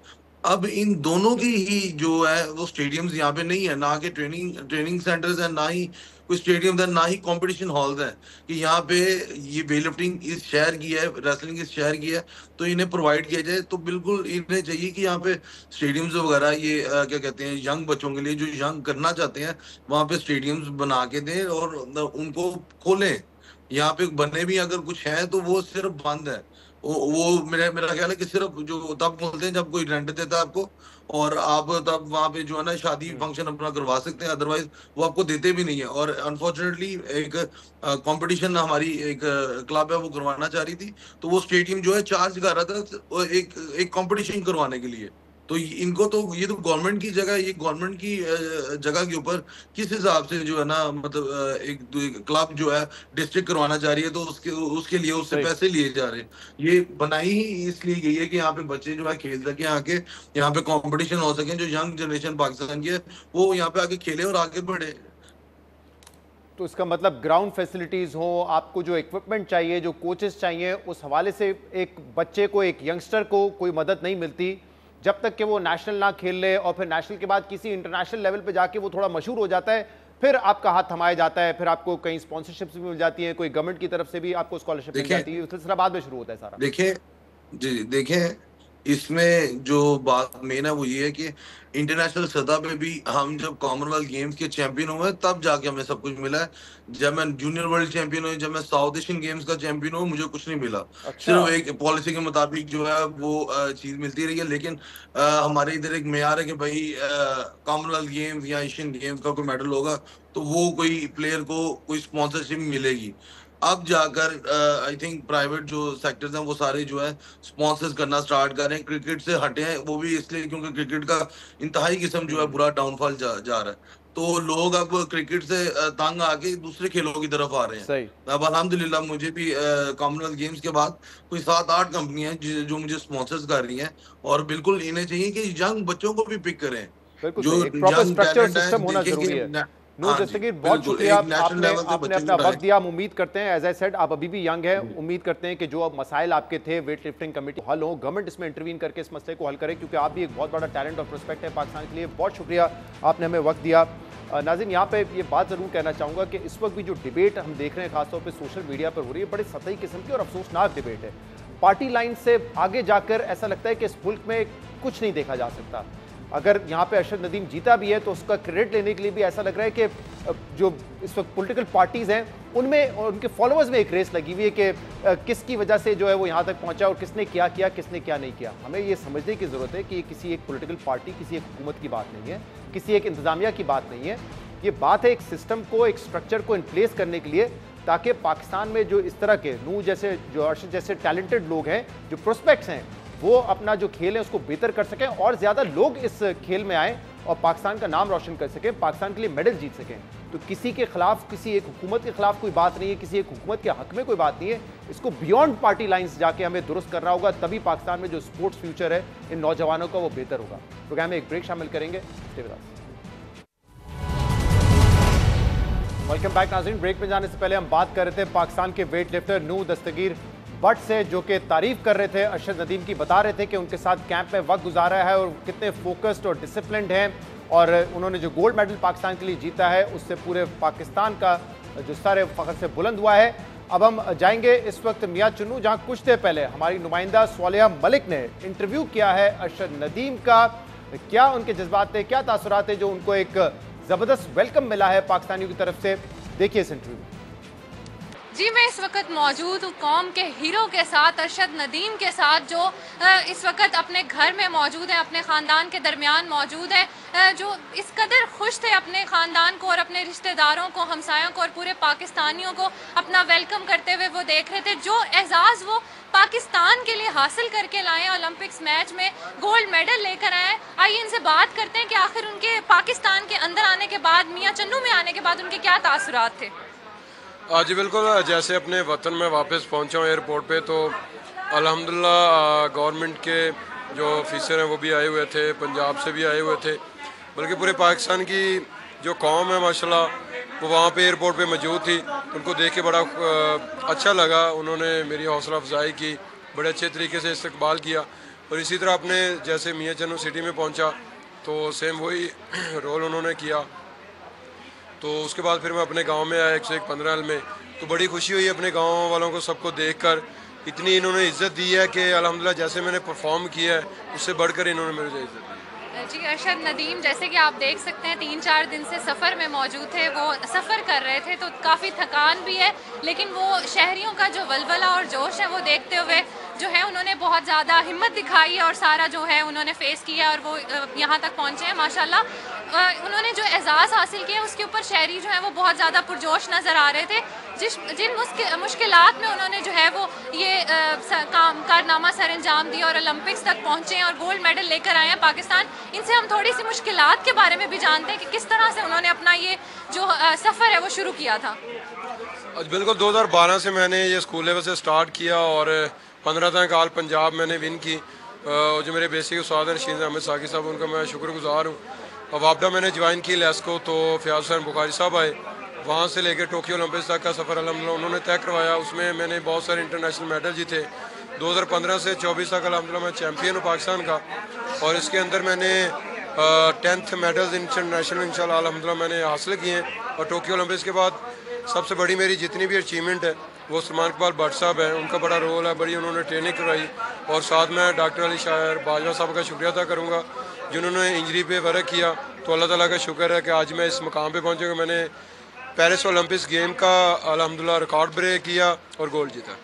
Speaker 3: अब इन दोनों की ही जो है वो स्टेडियम्स यहाँ पे नहीं है, ना के ट्रेनिंग ट्रेनिंग सेंटर्स है, ना ही कोई स्टेडियम है, ना ही कंपटीशन हॉल्स हैं कि यहाँ पे ये वेट लिफ्टिंग इस शहर की है, रेसलिंग इस शहर की है, तो इन्हें प्रोवाइड किया जाए। तो बिल्कुल इन्हें चाहिए कि यहाँ पे स्टेडियम्स वगैरह ये क्या कहते हैं, यंग बच्चों के लिए जो यंग करना चाहते हैं वहाँ पे स्टेडियम्स बना के दें और उनको खोलें। यहाँ पे बने भी अगर कुछ है तो वो सिर्फ बंद है। वो मेरा ख्याल है कि सिर्फ जो तब बोलते हैं जब कोई रेंट देता है आपको, और आप तब वहाँ पे जो है ना शादी फंक्शन अपना करवा सकते हैं, अदरवाइज वो आपको देते भी नहीं है। और अनफॉर्चुनेटली एक कंपटीशन हमारी एक क्लब है वो करवाना चाह रही थी, तो वो स्टेडियम जो है चार्ज कर रहा था एक कंपटीशन करवाने के लिए। तो इनको तो ये तो गवर्नमेंट की जगह, ये गवर्नमेंट की जगह के ऊपर किस हिसाब से जो है ना मतलब एक क्लब जो है डिस्ट्रिक्ट करवाना चाह रही है, तो उसके लिए उससे पैसे लिए जा रहे हैं। ये बनाई ही इसलिए गई है कि यहाँ पे बच्चे जो है खेल सके, आके यहाँ पे कंपटीशन हो सके, जो यंग जनरेशन पाकिस्तान की है वो यहाँ पे आके खेले और आगे बढ़े।
Speaker 1: तो इसका मतलब ग्राउंड फैसिलिटीज हो, आपको जो इक्विपमेंट चाहिए, जो कोचेस चाहिए, उस हवाले से एक बच्चे को, एक यंगस्टर को कोई मदद नहीं मिलती जब तक कि वो नेशनल ना खेल ले, और फिर नेशनल के बाद किसी इंटरनेशनल लेवल पे जाके वो थोड़ा मशहूर हो जाता है, फिर आपका हाथ थमाया जाता है, फिर आपको कहीं स्पॉन्सरशिप्स भी मिल जाती है, कोई गवर्नमेंट की तरफ से भी आपको स्कॉलरशिप मिल जाती है, सिलसिला बाद में शुरू होता है सारा।
Speaker 3: देखें इसमें जो बात मेन है वो ये है कि इंटरनेशनल सतह पे भी हम जब कॉमनवेल्थ गेम्स के चैंपियन हुए तब जाके हमें सब कुछ मिला है। जब मैं जूनियर वर्ल्ड चैंपियन हुआ, जब मैं साउथ एशियन गेम्स का चैंपियन हुआ, मुझे कुछ नहीं मिला। सिर्फ एक पॉलिसी के मुताबिक जो है वो चीज मिलती रही है। लेकिन हमारे इधर एक मेयार है कि भाई कॉमनवेल्थ गेम्स या एशियन गेम्स का कोई मेडल होगा तो वो कोई प्लेयर को कोई स्पॉन्सरशिप मिलेगी। अब जाकर आई थिंक प्राइवेट जो सेक्टर्स हैं वो सारे जो है स्पॉन्सर्स करना स्टार्ट कर रहे हैं। क्रिकेट से हटे हैं वो भी इसलिए क्योंकि क्रिकेट का इंतहाई किस्म जो है बुरा डाउनफॉल जा रहा है। तो लोग अब क्रिकेट से तंग आके दूसरे खेलों की तरफ आ रहे हैं। अब अल्हम्दुलिल्लाह मुझे भी कॉमनवेल्थ गेम्स के बाद कोई 7-8 कंपनियां जो मुझे स्पॉन्सर्स कर रही हैं, और बिल्कुल इन्हें चाहिए कि यंग बच्चों को भी पिक करें।
Speaker 1: जो यंग टैलेंट है नूर दस्तगीर, बहुत शुक्रिया आपने अपना वक्त दिया। हम उम्मीद करते हैं, एज आई सेड, आप अभी भी यंग हैं, उम्मीद करते हैं कि जो अब मसाइल आपके थे वेट लिफ्टिंग कमेटी हल हो, गवर्नमेंट इसमें इंटरवीन करके इस मसले को हल करे, क्योंकि आप भी एक बहुत बड़ा टैलेंट और प्रोस्पेक्ट है पाकिस्तान के लिए। बहुत शुक्रिया आपने हमें वक्त दिया। नाज़रीन, यहाँ पे ये बात ज़रूर कहना चाहूँगा कि इस वक्त भी जो डिबेट हम देख रहे हैं खासतौर पर सोशल मीडिया पर हो रही है, बड़ी सतही किस्म की और अफसोसनाक डिबेट है। पार्टी लाइन से आगे जाकर ऐसा लगता है कि इस मुल्क में कुछ नहीं देखा जा सकता। अगर यहाँ पे अरशद नदीम जीता भी है तो उसका क्रेडिट लेने के लिए भी ऐसा लग रहा है कि जो इस वक्त पॉलिटिकल पार्टीज़ हैं उनमें और उनके फॉलोअर्स में एक रेस लगी हुई है कि किसकी वजह से जो है वो यहाँ तक पहुँचा और किसने क्या किया, किसने क्या नहीं किया। हमें ये समझने की ज़रूरत है कि ये किसी एक पॉलिटिकल पार्टी, किसी एक हुकूमत की बात नहीं है, किसी एक इंतज़ामिया की बात नहीं है। ये बात है एक सिस्टम को, एक स्ट्रक्चर को इन प्लेस करने के लिए, ताकि पाकिस्तान में जो इस तरह के नूर जैसे, जो अरशद जैसे टैलेंटेड लोग हैं, जो प्रोस्पेक्ट्स हैं, वो अपना जो खेल है उसको बेहतर कर सकें और ज़्यादा लोग इस खेल में आएँ और पाकिस्तान का नाम रोशन कर सकें, पाकिस्तान के लिए मेडल जीत सकें। तो किसी के खिलाफ, किसी एक हुकूमत के खिलाफ कोई बात नहीं है, किसी एक हुकूमत के हक में कोई बात नहीं है। इसको बियॉन्ड पार्टी लाइंस जाके हमें दुरुस्त करना होगा, तभी पाकिस्तान में जो स्पोर्ट्स फ्यूचर है इन नौजवानों का वो बेहतर होगा। प्रोग्राम में एक ब्रेक शामिल करेंगे। वेलकम बैक नाज़रीन। ब्रेक में जाने से पहले हम बात कर रहे थे पाकिस्तान के वेट लिफ्टर नूर दस्तगीर भट्ट से, जो कि तारीफ कर रहे थे अरशद नदीम की, बता रहे थे कि उनके साथ कैंप में वक्त गुजारा है और कितने फोकस्ड और डिसिप्लिन्ड हैं, और उन्होंने जो गोल्ड मेडल पाकिस्तान के लिए जीता है उससे पूरे पाकिस्तान का जो सर फ़ख्र से बुलंद हुआ है। अब हम जाएंगे इस वक्त मियां चुन्नू, जहां कुछ देर पहले हमारी नुमाइंदा स्वालिहा मलिक ने इंटरव्यू किया है अरशद नदीम का। क्या उनके जज्बात थे, क्या तासुरात थे जो उनको एक ज़बरदस्त वेलकम मिला है पाकिस्तानियों की तरफ से। देखिए इस इंटरव्यू।
Speaker 4: जी मैं इस वक्त मौजूद हूँ कौम के हीरो के साथ, अरशद नदीम के साथ, जो इस वक्त अपने घर में मौजूद है, अपने ख़ानदान के दरमियान मौजूद है, जो इस कदर खुश थे अपने ख़ानदान को और अपने रिश्तेदारों को, हमसायों को और पूरे पाकिस्तानियों को अपना वेलकम करते हुए वो देख रहे थे। जो एजाज़ वो पाकिस्तान के लिए हासिल करके लाए ओलंपिक्स मैच में, गोल्ड मेडल लेकर आए। आइए इनसे बात करते हैं कि आखिर उनके पाकिस्तान के अंदर आने के बाद, मियाँ चन्नू में आने के बाद उनके क्या तासुरात थे।
Speaker 5: जी बिल्कुल, जैसे अपने वतन में वापस पहुंचा हूँ एयरपोर्ट पे, तो अल्हम्दुलिल्लाह गवर्नमेंट के जो ऑफिसर हैं वो भी आए हुए थे, पंजाब से भी आए हुए थे, बल्कि पूरे पाकिस्तान की जो कौम है माशाल्लाह वो वहाँ पे एयरपोर्ट पे मौजूद थी। उनको देख के बड़ा अच्छा लगा, उन्होंने मेरी हौसला अफजाई की, बड़े अच्छे तरीके से इस्तकबाल किया। और इसी तरह अपने जैसे मियाँ चन्नू सिटी में पहुँचा तो सेम वही रोल उन्होंने किया। तो उसके बाद फिर मैं अपने गांव में आया 101 15 में, तो बड़ी खुशी हुई अपने गांव वालों को सबको देखकर। इतनी इन्होंने इज़्ज़त दी है कि अल्हम्दुलिल्लाह जैसे मैंने परफॉर्म किया है उससे बढ़कर इन्होंने मुझे इज़्ज़त दी।
Speaker 4: जी अरशद नदीम, जैसे कि आप देख सकते हैं 3-4 दिन से सफ़र में मौजूद थे, वो सफ़र कर रहे थे तो काफ़ी थकान भी है, लेकिन वो शहरियों का जो वलवला और जोश है वो देखते हुए जो है उन्होंने बहुत ज़्यादा हिम्मत दिखाई है और सारा जो है उन्होंने फ़ेस किया और वो यहाँ तक पहुँचे हैं माशाल्लाह। उन्होंने जो एजाज़ हासिल किया उसके ऊपर शहरी जो है वो बहुत ज़्यादा पुरजोश नज़र आ रहे थे। जिन मुश्किलात में उन्होंने जो है वो ये कारनामा सर अंजाम दिया और ओलंपिक्स तक पहुँचे हैं और गोल्ड मेडल लेकर आए हैं पाकिस्तान। इनसे हम थोड़ी सी मुश्किलात के बारे में भी जानते हैं कि किस तरह से उन्होंने अपना ये जो सफ़र है वो शुरू किया था।
Speaker 5: बिल्कुल, 2012 से मैंने ये स्कूल लेवल से स्टार्ट किया और 15 तक आल पंजाब मैंने विन की। जो मेरे बेसिक उस्ताद हैं रशीद अहमद साकी साहब, उनका मैं शुक्रगुजार हूँ। और वापडा मैंने ज्वाइन की लेस्को, तो फयाज हुसैन बुखारी साहब आए, वहाँ से लेकर टोक्यो ओलंपिक्स तक का सफ़र अल्हम्दुलिल्लाह उन्होंने तय करवाया। उसमें मैंने बहुत सारे इंटरनेशनल मेडल जीते। 2015 से 24 तक अल्हम्दुलिल्लाह मैं चैम्पियन हूँ पाकिस्तान का, और इसके अंदर मैंने 10th मेडल्स इंटरनेशनल इंशाल्लाह अल्हम्दुलिल्लाह मैंने हासिल किए हैं। और टोक्यो ओलंपिक्स के बाद सबसे बड़ी मेरी जितनी भी अचीवमेंट है वो सलमान इकबाल भट्ट साहब है, उनका बड़ा रोल है, बड़ी उन्होंने ट्रेनिंग करवाई। और साथ में डॉक्टर अली शायर बाजवा साहब का शुक्रिया अदा करूँगा जिन्होंने इंजरी पे वर्क किया। तो अल्लाह ताला का शुक्र है कि आज मैं इस मुकाम पे पहुँचा। मैंने पेरिस ओलंपिक्स गेम का अल्हम्दुलिल्लाह रिकॉर्ड ब्रेक किया और गोल्ड जीता।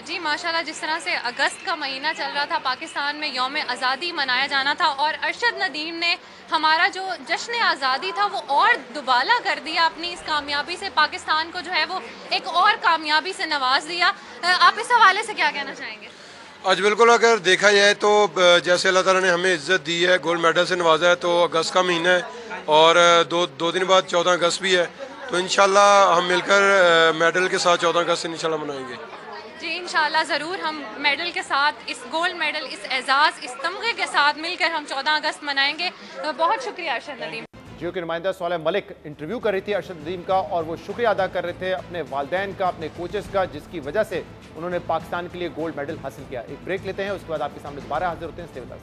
Speaker 4: जी माशाल्लाह, जिस तरह से अगस्त का महीना चल रहा था, पाकिस्तान में यौम आज़ादी मनाया जाना था और अरशद नदीम ने हमारा जो जश्न आज़ादी था वो और दुबाला कर दिया। अपनी इस कामयाबी से पाकिस्तान को जो है वो एक और कामयाबी से नवाज दिया। आप इस हवाले से क्या कहना चाहेंगे?
Speaker 5: आज बिल्कुल, अगर देखा जाए तो जैसे अल्लाह ताला ने हमें इज़्ज़त दी है, गोल्ड मेडल से नवाजा है, तो अगस्त का महीना है और दो दिन बाद 14 अगस्त भी है, तो इंशाल्लाह हम मिलकर मेडल के साथ 14 अगस्त इंशाल्लाह मनाएंगे।
Speaker 4: जी इंशाल्लाह ज़रूर हम मेडल के साथ, इस गोल्ड मेडल, इस एजाज़, इस तमगे के साथ मिलकर हम 14 अगस्त मनाएंगे। बहुत शुक्रिया अरशद नदीम।
Speaker 1: जियो की नुमाइंदा सालेह मलिक इंटरव्यू कर रही थी अरशद नदीम का, और वो शुक्रिया अदा कर रहे थे अपने वालिदैन का, अपने कोचेस का, जिसकी वजह से उन्होंने पाकिस्तान के लिए गोल्ड मेडल हासिल किया। एक ब्रेक लेते हैं, उसके बाद आपके सामने दोबारा हाजिर होते हैं। Stay with us.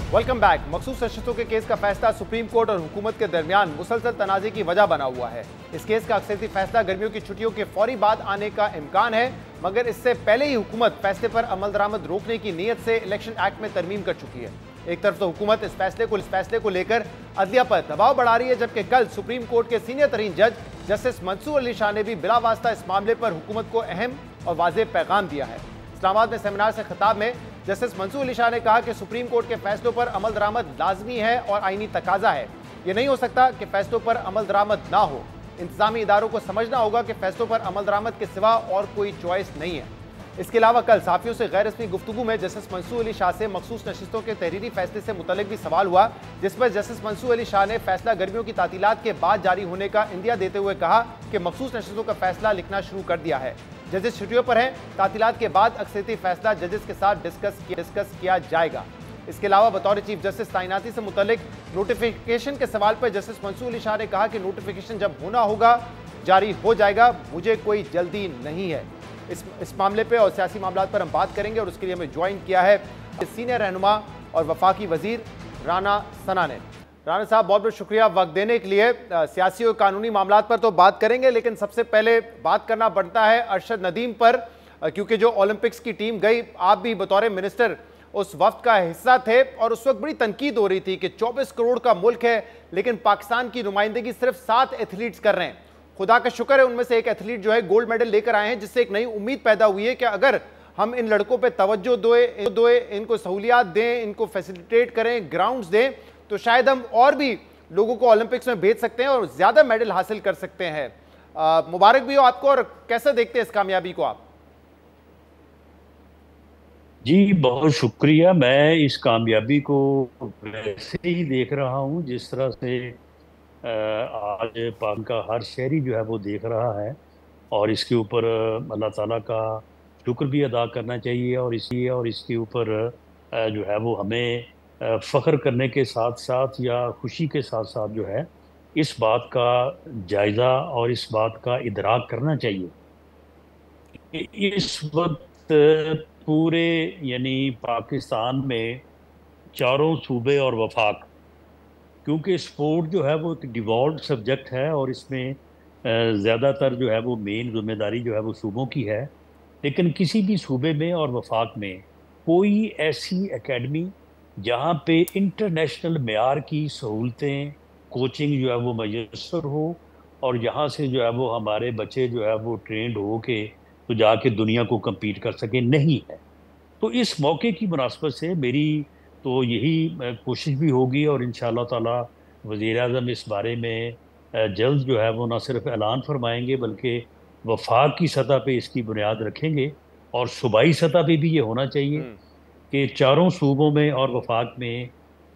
Speaker 1: Welcome back. मखसूस नशिस्तों के केस का फैसला सुप्रीम कोर्ट और हुकूमत के दरमियान मुसलसल तनाज़े की वजह बना हुआ है। इस केस का अक्सरियती फैसला गर्मियों की छुट्टियों के फौरी बाद आने का इम्कान है, मगर इससे पहले ही हुकूमत फैसले पर अमल दरामद रोकने की नीयत से इलेक्शन एक्ट में तरमीम कर चुकी है। एक तरफ तो हुकूमत इस फैसले को लेकर अदलिया पर दबाव बढ़ा रही है, जबकि कल सुप्रीम कोर्ट के सीनियर तरीन जज जस्टिस मंसूर अली शाह ने भी बिला वास्ता इस मामले पर हुकूमत को अहम और वाज़ेह पैगाम दिया है। इस्लामाबाद में सेमिनार से खिताब में जस्टिस मंसूर अली शाह ने कहा कि सुप्रीम कोर्ट के फैसलों पर अमल दरामद लाजमी है और आईनी तकाजा है। ये नहीं हो सकता कि फैसलों पर अमल दरामद ना हो। इंतजामी इदारों को समझना होगा कि फैसलों पर अमल दरामद के सिवा और कोई चॉइस नहीं है। इसके अलावा कल सहाफ़ियों से गैर रस्मी गुफ्तगू में जस्टिस मंसूर अली शाह से मखसूस नशिस्तों के तहरीरी फैसले से मुतल्लिक भी सवाल हुआ, जिस पर जस्टिस मंसूर अली शाह ने फैसला गर्मियों की तातीलात के बाद जारी होने का इंदिया देते हुए कहा कि मखसूस नशिस्तों का फैसला लिखना शुरू कर दिया है। जजेस छुट्टियों पर हैं, तातीलात के बाद अक्सरियती फैसला जजेस के साथ डिस्कस किया जाएगा। इसके अलावा बतौर चीफ जस्टिस तैनाती से मुतल्लिक नोटिफिकेशन के सवाल पर जस्टिस मंसूर अली शाह ने कहा कि नोटिफिकेशन जब होना होगा जारी हो जाएगा, मुझे कोई जल्दी नहीं है। इस मामले पे और सियासी मामलात पर हम बात करेंगे, और उसके लिए हमें ज्वाइन किया है सीनियर रहनुमा और वफाकी वजीर राना सना ने। राना साहब, बहुत बहुत शुक्रिया वक्त देने के लिए। सियासी और कानूनी मामलात पर तो बात करेंगे, लेकिन सबसे पहले बात करना बनता है अरशद नदीम पर, क्योंकि जो ओलंपिक्स की टीम गई, आप भी बतौर मिनिस्टर उस वफ्द का हिस्सा थे और उस वक्त बड़ी तनकीद हो रही थी कि 24 करोड़ का मुल्क है लेकिन पाकिस्तान की नुमाइंदगी सिर्फ 7 एथलीट्स कर रहे हैं। खुदा का शुक्र है उनमें से एक एथलीट जो है गोल्ड मेडल लेकर आए हैं, जिससे एक नई उम्मीद पैदा हुई है कि अगर हम इन लड़कों पे तवज्जो दें, इनको सहूलियात दें, इनको फैसिलिटेट करें, ग्राउंड्स दें, तो शायद हम और भी लोगों को ओलंपिक्स में भेज सकते हैं और ज्यादा मेडल हासिल कर सकते हैं। मुबारक भी हो आपको। और कैसे देखते हैं इस कामयाबी को आप?
Speaker 6: जी बहुत शुक्रिया। मैं इस कामयाबी को वैसे ही देख रहा हूँ जिस तरह से आज पाक का हर शहरी जो है वो देख रहा है, और इसके ऊपर अल्लाह ताला का शुक्र भी अदा करना चाहिए। और इसके ऊपर जो है वो हमें फ़ख्र करने के साथ साथ या खुशी के साथ साथ जो है इस बात का जायज़ा और इस बात का इदराक करना चाहिए कि इस वक्त पूरे यानी पाकिस्तान में चारों सूबे और वफाक, क्योंकि स्पोर्ट जो है वो एक डिवॉल्व सब्जेक्ट है और इसमें ज़्यादातर जो है वो मेन जिम्मेदारी जो है वो सूबों की है, लेकिन किसी भी सूबे में और वफाक में कोई ऐसी एकेडमी जहाँ पे इंटरनेशनल मेयार की सहूलतें, कोचिंग जो है वो मैसर हो और यहाँ से जो है वो हमारे बच्चे जो है वो ट्रेंड हो के तो जाके दुनिया को compete कर सके, नहीं है। तो इस मौके की मुनासबत से मेरी तो यही कोशिश भी होगी और इंशाअल्लाह ताला वज़ीर आज़म इस बारे में जल्द जो है वो न सिर्फ ऐलान फरमाएंगे बल्कि वफाक की सतह पे इसकी बुनियाद रखेंगे। और सूबाई सतह पे भी ये होना चाहिए कि चारों सूबों में और वफाक में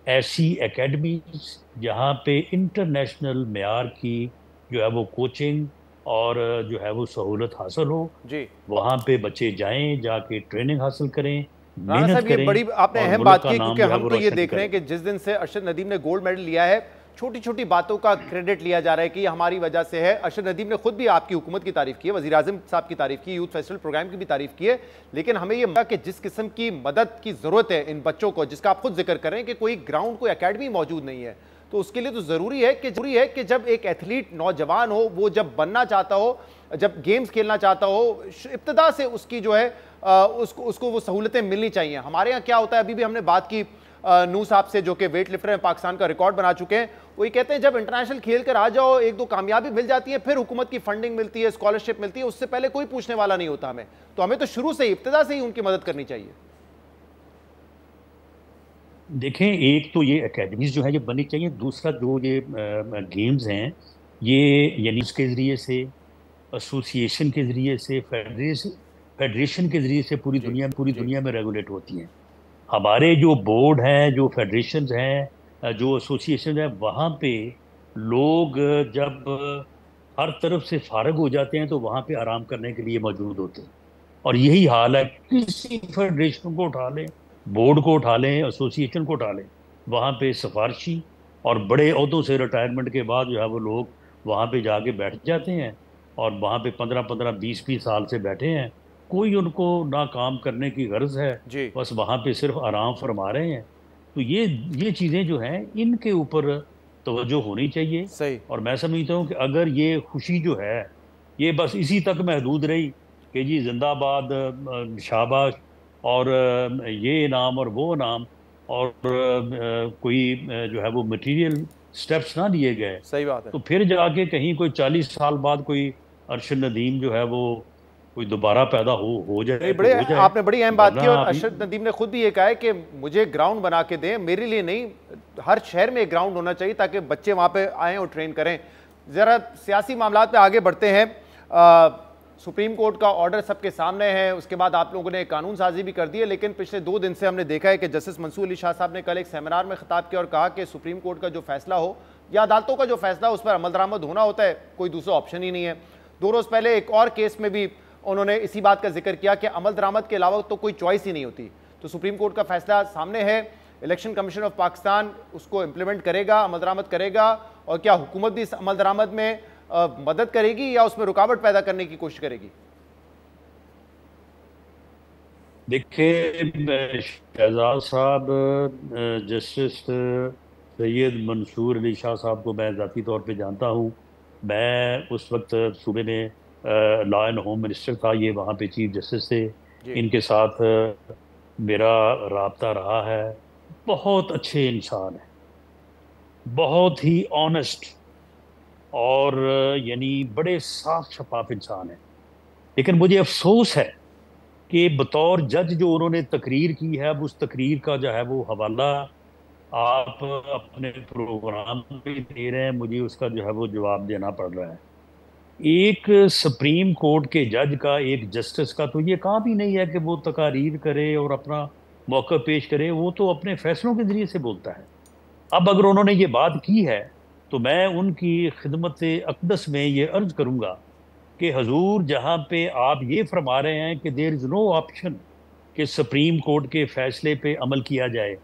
Speaker 6: ऐसी एकेडमीज जहाँ पे इंटरनेशनल मेयार की जो है वो कोचिंग और जो है वो सहूलत हासिल हो,
Speaker 1: जी
Speaker 6: वहाँ पे बच्चे जाएं, जाके ट्रेनिंग हासिल करें,
Speaker 1: राणा
Speaker 6: मेहनत
Speaker 1: साहब, ये
Speaker 6: करें।
Speaker 1: बड़ी आपने
Speaker 6: और
Speaker 1: अहम
Speaker 6: मुल्क
Speaker 1: बात
Speaker 6: का
Speaker 1: की,
Speaker 6: नाम
Speaker 1: क्योंकि
Speaker 6: जो है
Speaker 1: हम
Speaker 6: वो
Speaker 1: तो ये
Speaker 6: रोशन
Speaker 1: देख रहे हैं
Speaker 6: करें।
Speaker 1: कि जिस दिन से अरशद नदीम ने गोल्ड मेडल लिया है, छोटी छोटी बातों का क्रेडिट लिया जा रहा है कि ये हमारी वजह से है। अरशद नदीम ने खुद भी आपकी हुकूमत की तारीफ की है, वज़ीर आज़म साहब की तारीफ की, यूथ फेस्टिवल प्रोग्राम की भी तारीफ की है, लेकिन हमें ये कि जिस किस्म की मदद की जरूरत है इन बच्चों को, जिसका आप खुद जिक्र कर रहे हैं कि कोई ग्राउंड, कोई अकेडमी मौजूद नहीं है, तो उसके लिए तो ज़रूरी है कि जब एक एथलीट नौजवान हो, वो जब बनना चाहता हो, जब गेम्स खेलना चाहता हो, इब्तदा से उसकी जो है उसको वो सहूलतें मिलनी चाहिए। हमारे यहाँ क्या होता है, अभी भी हमने बात की नू साहब से जो कि वेट लिफ्टर हैं, पाकिस्तान का रिकॉर्ड बना चुके हैं, वो ये कहते हैं जब इंटरनेशनल खेल कर आ जाओ, एक दो कामयाबी मिल जाती है, फिर हुकूमत की फंडिंग मिलती है, स्कॉलरशिप मिलती है, उससे पहले कोई पूछने वाला नहीं होता हमें। तो हमें तो शुरू से ही, इब्तदा से ही उनकी मदद करनी चाहिए।
Speaker 6: देखें, एक तो ये एकेडमीज जो है ये बननी चाहिए, दूसरा जो ये गेम्स हैं ये यानी उसके ज़रिए से, एसोसिएशन के ज़रिए से, फेडरेशन के ज़रिए से पूरी दुनिया में रेगुलेट होती हैं। हमारे जो बोर्ड हैं, जो फेडरेशन हैं, जो एसोसिएशन हैं, वहाँ पे लोग जब हर तरफ से फारग हो जाते हैं तो वहाँ पे आराम करने के लिए मौजूद होते हैं। और यही हाल है, किसी फेडरेशन को उठा लें, बोर्ड को उठा लें, एसोसिएशन को उठा लें, वहाँ पे सिफारशी और बड़े ओहदों से रिटायरमेंट के बाद जो है वो लोग वहाँ पे जाके बैठ जाते हैं और वहाँ पे 15-15, 20-20 साल से बैठे हैं। कोई उनको ना काम करने की गर्ज है, बस वहाँ पे सिर्फ आराम फरमा रहे हैं। तो ये चीज़ें जो हैं इनके ऊपर तवज्जो होनी चाहिए।
Speaker 1: सही।
Speaker 6: और मैं समझता हूँ कि अगर ये खुशी जो है ये बस इसी तक महदूद रही कि जी जिंदाबाद, शाबाश, और ये इनाम और वो इनाम, और कोई जो है वो मटेरियल स्टेप्स ना लिए गए,
Speaker 1: सही बात है,
Speaker 6: तो फिर जाके कहीं कोई 40 साल बाद कोई अरशद नदीम जो है वो कोई दोबारा पैदा हो जाए।
Speaker 1: आपने बड़ी अहम बात की और अरशद नदीम ने खुद भी ये कहा है कि मुझे ग्राउंड बना के दें, मेरे लिए नहीं, हर शहर में एक ग्राउंड होना चाहिए ताकि बच्चे वहाँ पे आएँ और ट्रेन करें। ज़रा सियासी मामला पे आगे बढ़ते हैं। सुप्रीम कोर्ट का ऑर्डर सबके सामने है, उसके बाद आप लोगों ने कानून साजी भी कर दी है, लेकिन पिछले 2 दिन से हमने देखा है कि जस्टिस मंसूर अली शाह साहब ने कल एक सेमिनार में खिताब किया और कहा कि सुप्रीम कोर्ट का जो फैसला हो या अदालतों का जो फैसला हो उस पर अमल दरामद होना होता है, कोई दूसरा ऑप्शन ही नहीं है। 2 रोज़ पहले एक और केस में भी उन्होंने इसी बात का जिक्र किया कि अमल दरामद के अलावा तो कोई चॉइस ही नहीं होती। तो सुप्रीम कोर्ट का फैसला सामने है, इलेक्शन कमीशन ऑफ पाकिस्तान उसको इम्प्लीमेंट करेगा, अमल दरामद करेगा, और क्या हुकूमत भी इस अमल दरामद में मदद करेगी या उसमें रुकावट पैदा करने की कोशिश करेगी?
Speaker 6: देखिए शहजाद साहब, जस्टिस सैयद मंसूर अली शाह साहब को मैं ज़ाती तौर पे जानता हूँ। मैं उस वक्त सूबे में लॉ एंड होम मिनिस्टर था, ये वहाँ पे चीफ जस्टिस थे। इनके साथ मेरा राब्ता रहा है। बहुत अच्छे इंसान है, बहुत ही ऑनेस्ट और यानी बड़े साफ शफाफ इंसान है। लेकिन मुझे अफसोस है कि बतौर जज जो उन्होंने तकरीर की है, अब उस तकरीर का जो है वो हवाला आप अपने प्रोग्राम में दे रहे हैं, मुझे उसका जो है वो जवाब देना पड़ रहा है। एक सुप्रीम कोर्ट के जज का, एक जस्टिस का तो ये काम ही नहीं है कि वो तकारीर करे और अपना मौका पेश करे, वो तो अपने फैसलों के जरिए से बोलता है। अब अगर उन्होंने ये बात की है तो मैं उनकी खिदमत अकदस में ये अर्ज करूंगा कि हजूर, जहां पे आप ये फरमा रहे हैं कि देर इज नो ऑप्शन कि सुप्रीम कोर्ट के फैसले पे अमल किया जाए,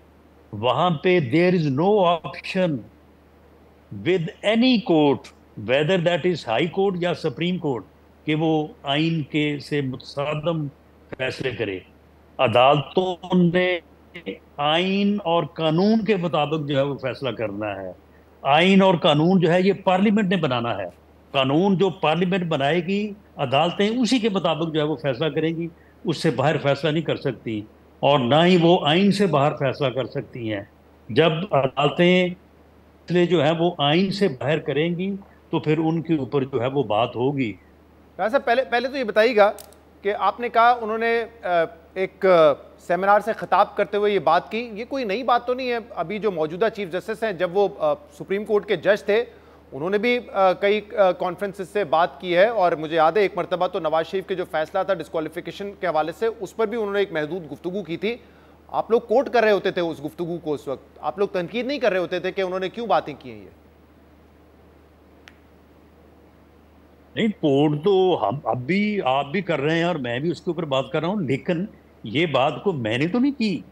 Speaker 6: वहां पे there is no option with any court, whether that is high court या सुप्रीम कोर्ट, कि वो आइन के से मुतसादम फैसले करे। अदालतों ने आइन और कानून के मुताबिक जो है वो फैसला करना है। आइन और कानून जो है ये पार्लियामेंट ने बनाना है। कानून जो पार्लियामेंट बनाएगी, अदालतें उसी के मुताबिक जो है वो फैसला करेंगी, उससे बाहर फैसला नहीं कर सकती। और ना ही वो आइन से बाहर फैसला कर सकती हैं। जब अदालतें फैसले जो है वो आइन से बाहर करेंगी तो फिर उनके ऊपर जो है वो बात होगी।
Speaker 1: राणा साहब, पहले पहले तो ये बताइएगा कि आपने कहा उन्होंने एक सेमिनार से खिताब करते हुए ये बात की, ये कोई नई बात तो नहीं है। अभी जो मौजूदा चीफ जस्टिस हैं, जब वो सुप्रीम कोर्ट के जज थे, उन्होंने भी कई कॉन्फ्रेंसेस से बात की है। और मुझे याद है एक मरतबा तो नवाज शरीफ के जो फैसला था डिस्क्वालिफिकेशन के हवाले से, उस पर भी उन्होंने एक महदूद गुफ्तगू की थी। आप लोग कोट कर रहे होते थे उस गुफ्तगू को, उस वक्त आप लोग तनकीद नहीं कर रहे होते थे कि उन्होंने क्यों बातें की हैं ये।
Speaker 6: नहीं, कोर्ट तो हम अब भी, आप भी कर रहे हैं और मैं भी उसके ऊपर बात कर रहा हूँ, लेकिन ये बात को मैंने तो नहीं की।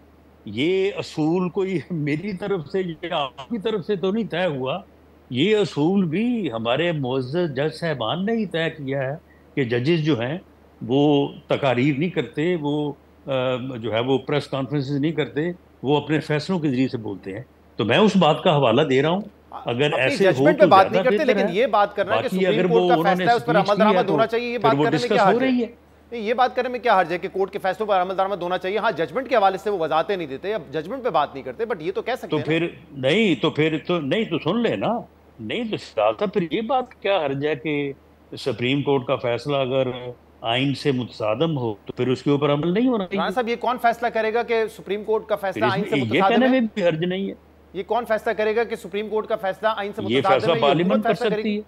Speaker 6: ये असूल कोई मेरी तरफ से या आपकी तरफ से तो नहीं तय हुआ। ये असूल भी हमारे मुअज़्ज़ज़ जज साहबान ने ही तय किया है कि जजेस जो हैं वो तकारीर नहीं करते, वो जो है वो प्रेस कॉन्फ्रेंसेस नहीं करते, वो अपने फैसलों के जरिए से बोलते हैं। तो मैं उस बात का हवाला दे रहा हूँ। अगर
Speaker 1: अपनी
Speaker 6: ऐसे हो
Speaker 1: जजमेंट पे
Speaker 6: तो
Speaker 1: बात
Speaker 6: ज्यादा
Speaker 1: नहीं करते,
Speaker 6: बेहतर
Speaker 1: लेकिन
Speaker 6: है।
Speaker 1: ये बात करना है कि
Speaker 6: बाकी
Speaker 1: सुप्रीम
Speaker 6: अगर वो
Speaker 1: कोर्ट का
Speaker 6: उन्होंने
Speaker 1: फैसला है, उस पर
Speaker 6: स्पीच
Speaker 1: अमल
Speaker 6: की है
Speaker 1: दरामद
Speaker 6: तो
Speaker 1: होना चाहिए, ये
Speaker 6: फिर
Speaker 1: बात
Speaker 6: वो
Speaker 1: करने में
Speaker 6: डिस्कस
Speaker 1: क्या
Speaker 6: हो
Speaker 1: हर्ज है?
Speaker 6: रही है।
Speaker 1: नहीं, ये बात करने में क्या हर्ज है कि कोर्ट के फैसलों पर अमल दरामद होना चाहिए। हाँ, जजमेंट के हवाले से वो वजाहतें नहीं देते, अब जजमेंट पे बात नहीं करते, बट ये तो कह सकते
Speaker 6: तो
Speaker 1: हैं ना।
Speaker 6: फिर नहीं, तो फिर तो नहीं, तो सुन लेना। नहीं तो साहब, फिर ये बात क्या हर्ज है कि सुप्रीम कोर्ट का फैसला अगर आइन से मुतसादम हो तो फिर उसके ऊपर अमल नहीं होना
Speaker 1: राणा
Speaker 6: चाहिए।
Speaker 1: साहब, ये कौन फैसला करेगा कि सुप्रीम कोर्ट का
Speaker 6: फिर
Speaker 1: फैसला आइन
Speaker 6: इसमें
Speaker 1: से
Speaker 6: ये
Speaker 1: मुतसादिम
Speaker 6: कहने
Speaker 1: है?
Speaker 6: में भी हर्ज नहीं है।
Speaker 1: ये कौन फैसला करेगा कि सुप्रीम कोर्ट का फैसला आइन से
Speaker 6: ये
Speaker 1: मुतसादिम
Speaker 6: फैसला
Speaker 1: है? ये हुकूमत
Speaker 6: पार्लियामेंट कर
Speaker 1: फैसला
Speaker 6: सकती
Speaker 1: करेगी?
Speaker 6: है।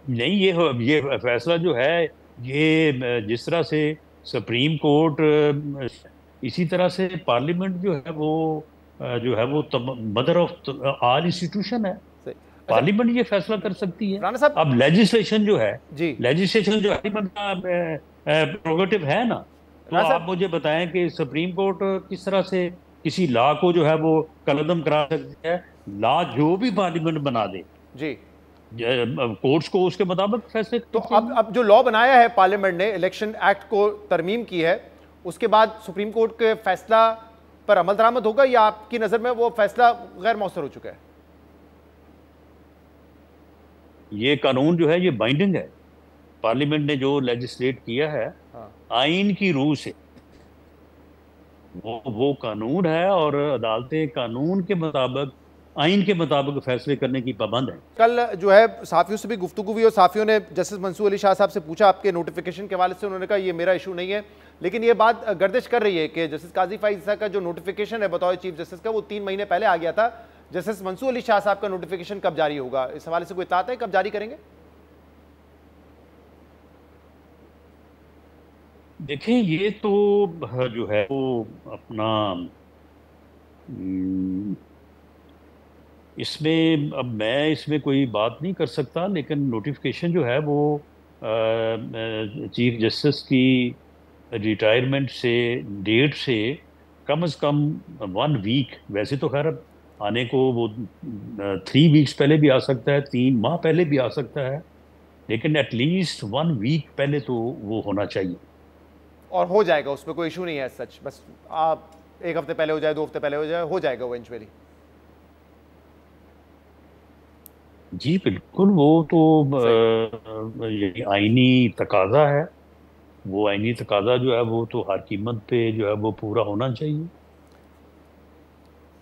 Speaker 6: नहीं, ये फैसला जो है, ये जिस तरह से सुप्रीम कोर्ट, इसी तरह से पार्लियामेंट जो है वो जो है वो मदर ऑफ ऑल इंस्टीट्यूशन है।
Speaker 1: सही। अच्छा
Speaker 6: पार्लियामेंट ये फैसला कर सकती है।
Speaker 1: राणा साहब
Speaker 6: अब लेजिस्लेशन जो है,
Speaker 1: जी,
Speaker 6: लेजिस्लेशन जो पार्लियामेंट का प्रोगेटिव है ना, तो
Speaker 1: राणा
Speaker 6: आप
Speaker 1: साहब
Speaker 6: मुझे बताएं कि सुप्रीम कोर्ट किस तरह से किसी लॉ को जो है वो कलअदम करा सकती है। लॉ जो भी पार्लियामेंट बना दे,
Speaker 1: जी,
Speaker 6: कोर्ट्स को उसके मुताबिक फैसले
Speaker 1: तो
Speaker 6: करने चाहिए।
Speaker 1: अब जो लॉ बनाया है पार्लियामेंट ने, इलेक्शन एक्ट को तरमीम की है, उसके बाद सुप्रीम कोर्ट के फैसला पर अमल दरामद होगा, या आपकी नजर में वो फैसला गैर मौसर हो चुका है?
Speaker 6: ये कानून जो है ये बाइंडिंग है। पार्लियामेंट ने जो लेजिस्लेट किया है
Speaker 1: हाँ।
Speaker 6: आइन की रूह से, वो कानून है और अदालतें कानून के मुताबिक, आइन के मुताबिक फैसले करने की पाबंद है।
Speaker 1: कल जो है साफियों से भी गुफ्तगू हुई और साफियों ने जस्टिस मंसूर अली शाह साहब से पूछा आपके नोटिफिकेशन के हवाले से, उन्होंने कहा ये मेरा इशू नहीं है। लेकिन ये बात गर्दिश कर रही है कि जस्टिस काजी फाइज का जो नोटिफिकेशन है बतौर चीफ जस्टिस का, वो 3 महीने पहले आ गया था। जस्टिस मंसूर अली शाह साहब का नोटिफिकेशन कब जारी होगा, इस हवाले से कोई इत्तलात है, कब जारी करेंगे?
Speaker 6: देखिए, ये तो जो है वो अपना हम्म, इसमें अब मैं इसमें कोई बात नहीं कर सकता, लेकिन नोटिफिकेशन जो है वो चीफ जस्टिस की रिटायरमेंट से, डेट से कम से कम 1 वीक, वैसे तो खैर अब आने को वो 3 वीक्स पहले भी आ सकता है, 3 माह पहले भी आ सकता है, लेकिन एटलीस्ट 1 वीक पहले तो वो होना चाहिए।
Speaker 1: और हो जाएगा, उसमें कोई इशू नहीं है सच, बस आप 1 हफ्ते पहले हो जाए, 2 हफ्ते पहले हो जाएगा वो इवेंचुअली।
Speaker 6: जी बिल्कुल, वो तो
Speaker 1: सही।
Speaker 6: ये आईनी तकाजा है वो आईनी तकाजा जो है वो तो हर कीमत पे जो है वो पूरा होना चाहिए।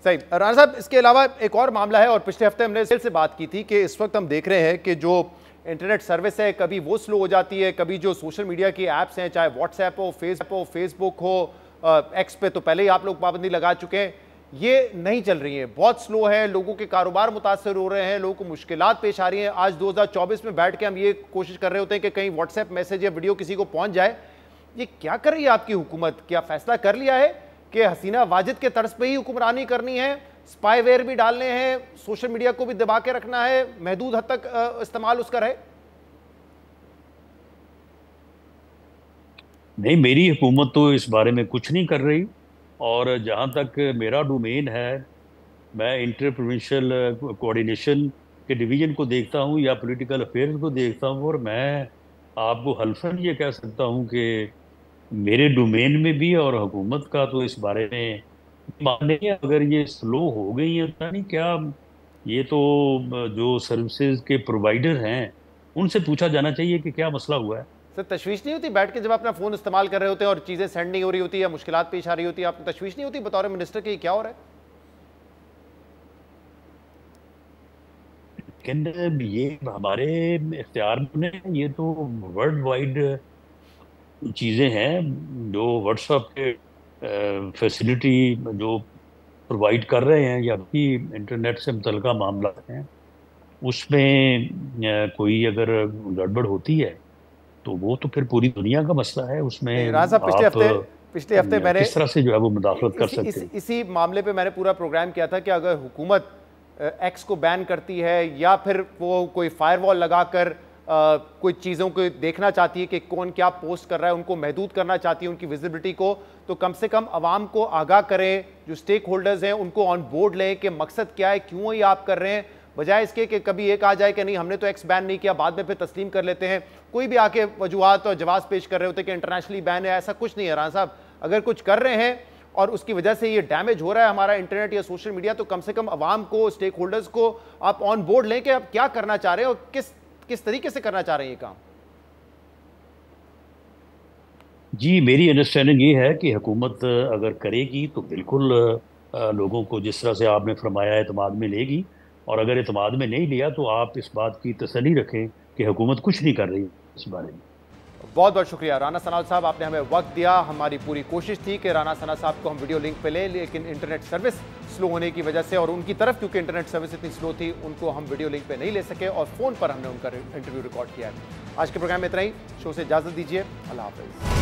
Speaker 1: सही। राणा साहब, इसके अलावा एक और मामला है और पिछले हफ्ते हमने से बात की थी कि इस वक्त हम देख रहे हैं कि जो इंटरनेट सर्विस है कभी वो स्लो हो जाती है, कभी जो सोशल मीडिया की ऐप्स हैं, चाहे व्हाट्सएप हो, फेसबुक हो, एक्स पे तो पहले ही आप लोग पाबंदी लगा चुके हैं, ये नहीं चल रही है, बहुत स्लो है, लोगों के कारोबार मुतासर हो रहे हैं, लोगों को मुश्किलात पेश आ रही हैं। आज 2024 में बैठ के हम ये कोशिश कर रहे होते हैं कि कहीं व्हाट्सएप मैसेज या वीडियो किसी को पहुंच जाए। ये क्या कर रही है आपकी हुकूमत? क्या फैसला कर लिया है कि हसीना वाजिद के तर्ज पे ही हुक्मरानी करनी है, स्पाईवेयर भी डालने हैं, सोशल मीडिया को भी दबा के रखना है, महदूद हद तक इस्तेमाल उसका रहे?
Speaker 6: नहीं, मेरी हुकूमत तो इस बारे में कुछ नहीं कर रही। और जहाँ तक मेरा डोमेन है, मैं इंटर प्रोविंशियल कोऑर्डिनेशन के डिवीजन को देखता हूँ या पॉलिटिकल अफेयर्स को देखता हूँ, और मैं आपको हल्फन ये कह सकता हूँ कि मेरे डोमेन में भी और हुकूमत का तो इस बारे में मान नहीं है। अगर ये स्लो हो गई है पता नहीं क्या, ये तो जो सर्विसेज के प्रोवाइडर हैं उनसे पूछा जाना चाहिए कि क्या मसला हुआ है।
Speaker 1: सर, तशवीश नहीं होती बैठ के जब अपना फोन इस्तेमाल कर रहे होते हैं और चीजें सेंड नहीं हो रही होती या मुश्किलात पेश आ रही होती है, आपको तशवीश नहीं होती बतौर मिनिस्टर कि क्या हो रहा है?
Speaker 6: लेकिन ये हमारे इख्तियार में नहीं है, ये तो वर्ल्ड वाइड चीज़ें हैं जो व्हाट्सएप के फैसिलिटी जो प्रोवाइड कर रहे हैं या भी इंटरनेट से मुतल्लिका मामला हैं, उसमें कोई अगर गड़बड़ होती है तो वो तो फिर पूरी दुनिया का मसला है। उसमें
Speaker 1: राणा साहब, पिछले हफ्ते मैंने
Speaker 6: किस तरह से जो है वो मुदाखलत कर सकते हैं।
Speaker 1: इसी मामले पे मैंने पूरा प्रोग्राम किया था कि अगर हुकूमत एक्स को बैन करती है या फिर वो कोई फायरवॉल लगाकर कोई चीज़ों को देखना चाहती है कि कौन क्या पोस्ट कर रहा है, उनको महदूद करना चाहती है उनकी विजिबिलिटी को, तो कम से कम आवाम को आगाह करें, जो स्टेक होल्डर्स हैं उनको ऑन बोर्ड लें कि मकसद क्या है, क्यों ये आप कर रहे हैं, बजाय इसके कि कभी एक आ जाए कि नहीं हमने तो एक्स बैन नहीं किया, बाद में फिर तस्लीम कर लेते हैं। कोई भी आके वजूहात और जवाब पेश कर रहे होते हैं कि इंटरनेशनली बैन है, ऐसा कुछ नहीं है। राणा साहब, अगर कुछ कर रहे हैं और उसकी वजह से ये डैमेज हो रहा है हमारा इंटरनेट या सोशल मीडिया, तो कम से कम आवाम को, स्टेक होल्डर्स को आप ऑन बोर्ड लें कि आप क्या करना चाह रहे हैं और किस तरीके से करना चाह रहे हैं ये काम।
Speaker 6: जी, मेरी अंडरस्टैंडिंग ये है कि हुकूमत अगर करेगी तो बिल्कुल लोगों को जिस तरह से आपने फरमाया एतमाद में लेगी, और अगर एतमाद में नहीं लिया तो आप इस बात की तसल्ली रखें कि हुकूमत कुछ नहीं कर रही इस बारे में।
Speaker 1: बहुत बहुत शुक्रिया राना सनाउल्लाह साहब, आपने हमें वक्त दिया। हमारी पूरी कोशिश थी कि राना सना साहब को हम वीडियो लिंक पे ले, लेकिन इंटरनेट सर्विस स्लो होने की वजह से और उनकी तरफ क्योंकि इंटरनेट सर्विस इतनी स्लो थी, उनको हम वीडियो लिंक पे नहीं ले सके और फ़ोन पर हमने उनका इंटरव्यू रिकॉर्ड किया है। आज के प्रोग्राम में इतना ही। शो से इजाज़त दीजिए। अल्लाह हाफ़िज़।